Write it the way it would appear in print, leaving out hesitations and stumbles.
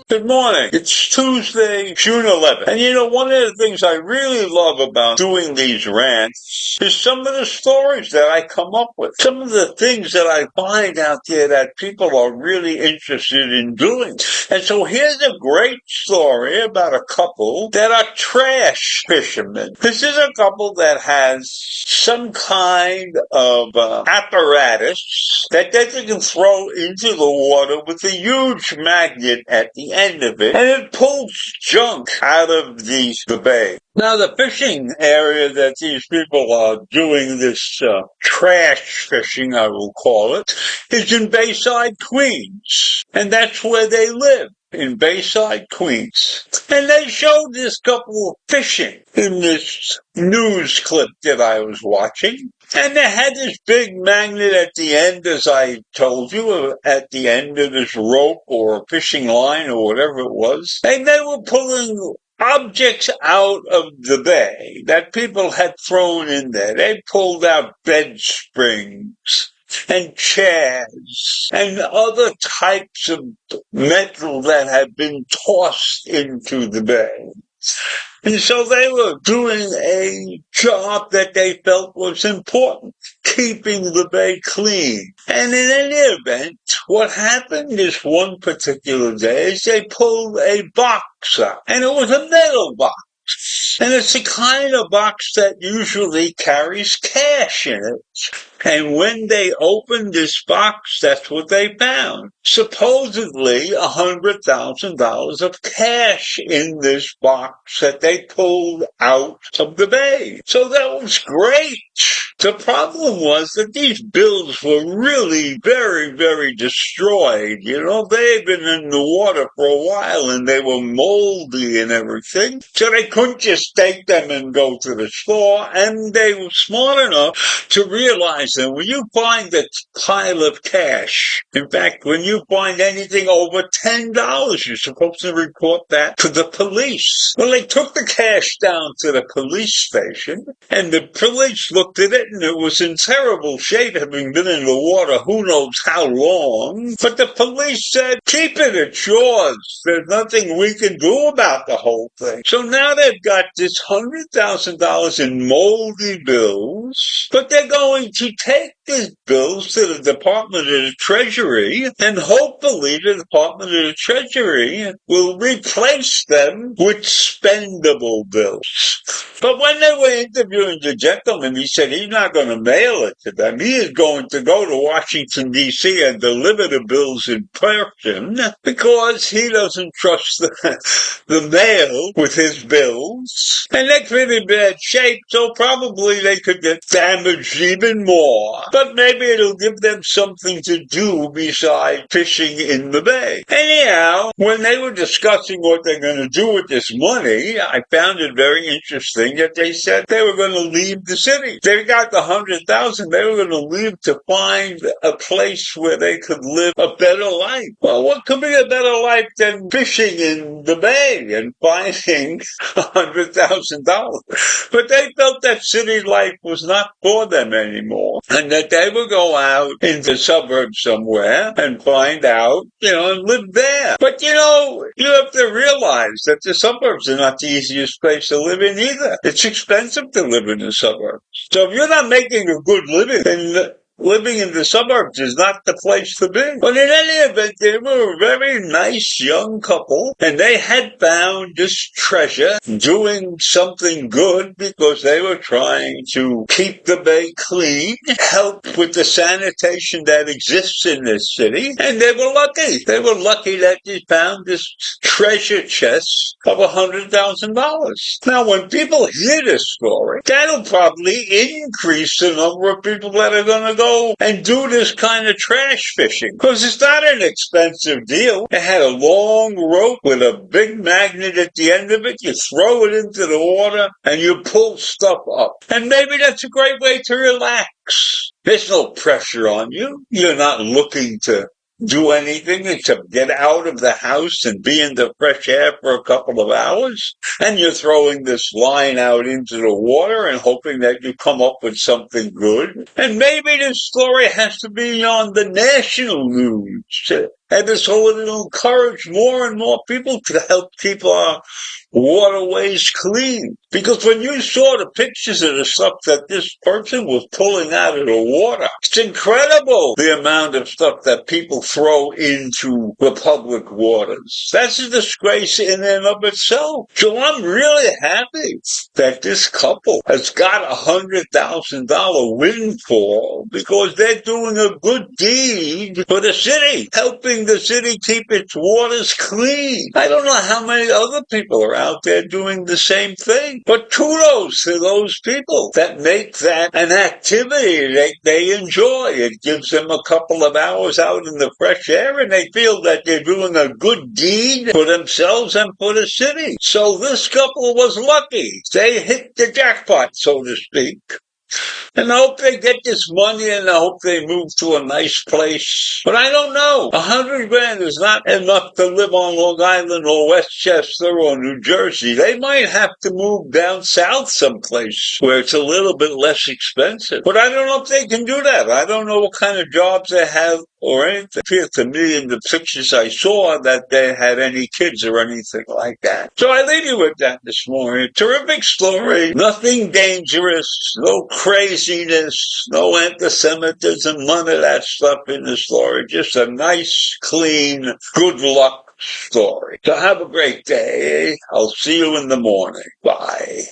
Good morning. It's Tuesday, June 11th. And one of the things I really love about doing these rants is some of the stories that I come up with. Some of the things that I find out there that people are really interested in doing. And so here's a great story about a couple that are trash fishermen. This is a couple that has some kind of apparatus that they can throw into the water with a huge magnet at the end of it, and it pulls junk out of the bay. Now, the fishing area that these people are doing this trash fishing, I will call it, is in Bayside, Queens. And that's where they live, in Bayside, Queens. And they showed this couple fishing in this news clip that I was watching. And they had this big magnet at the end, as I told you, at the end of this rope or fishing line or whatever it was. And they were pulling objects out of the bay that people had thrown in there. They pulled out bed springs and chairs and other types of metal that had been tossed into the bay. And so they were doing a job that they felt was important, keeping the bay clean. And in any event, what happened this one particular day is they pulled a box out, and it was a metal box. And it's the kind of box that usually carries cash in it. And when they opened this box, that's what they found. Supposedly $100,000 of cash in this box that they pulled out of the bay. So that was great. The problem was that these bills were really very, very destroyed. They had been in the water for a while and they were moldy and everything. So they couldn't just take them and go to the store. And they were smart enough to realize that when you find a pile of cash, in fact, when you find anything over $10, you're supposed to report that to the police. Well, they took the cash down to the police station and the police looked at it and it was in terrible shape, having been in the water who knows how long. But the police said, keep it, it's yours. There's nothing we can do about the whole thing. So now they've got this $100,000 in moldy bills, but they're going to take these bills to the Department of the Treasury, and hopefully the Department of the Treasury will replace them with spendable bills. But when they were interviewing the gentleman, he said he's not going to mail it to them. He is going to go to Washington, D.C. and deliver the bills in person because he doesn't trust the mail with his bills. And they're in bad shape, so probably they could get damaged even more. But maybe it'll give them something to do besides fishing in the bay. Anyhow, when they were discussing what they're going to do with this money, I found it very interesting that they said they were going to leave the city. They got the $100,000. They were going to leave to find a place where they could live a better life. Well, what could be a better life than fishing in the bay and finding $100,000? But they felt that city life was not for them anymore, and that they would go out in the suburbs somewhere and find out, and live there. But, you have to realize that the suburbs are not the easiest place to live in either. It's expensive to live in the suburbs. So if you're not making a good living, then living in the suburbs is not the place to be. But in any event, they were a very nice young couple, and they had found this treasure doing something good because they were trying to keep the bay clean, help with the sanitation that exists in this city, and they were lucky. They were lucky that they found this treasure chest of $100,000. Now, when people hear this story, that'll probably increase the number of people that are going to go go and do this kind of trash fishing. Because it's not an expensive deal. It had a long rope with a big magnet at the end of it. You throw it into the water and you pull stuff up. And maybe that's a great way to relax. There's no pressure on you. You're not looking to do anything except get out of the house and be in the fresh air for a couple of hours. And you're throwing this line out into the water and hoping that you come up with something good. And maybe this story has to be on the national news. And so it'll encourage more and more people to help keep our waterways clean. Because when you saw the pictures of the stuff that this person was pulling out of the water, it's incredible the amount of stuff that people throw into the public waters. That's a disgrace in and of itself. So I'm really happy that this couple has got $100,000 windfall because they're doing a good deed for the city, helping the city keep its waters clean. I don't know how many other people are out there doing the same thing, but kudos to those people that make that an activity that they enjoy. It gives them a couple of hours out in the fresh air and they feel that they're doing a good deed for themselves and for the city. So this couple was lucky. They hit the jackpot, so to speak. And I hope they get this money and I hope they move to a nice place. But I don't know. $100,000 is not enough to live on Long Island or Westchester or New Jersey. They might have to move down south someplace where it's a little bit less expensive. But I don't know if they can do that. I don't know what kind of jobs they have or anything. It appeared to me in the pictures I saw that they had any kids or anything like that. So I leave you with that this morning. Terrific story. Nothing dangerous. No craziness. No anti-Semitism. None of that stuff in the story. Just a nice, clean, good luck story. So have a great day. I'll see you in the morning. Bye.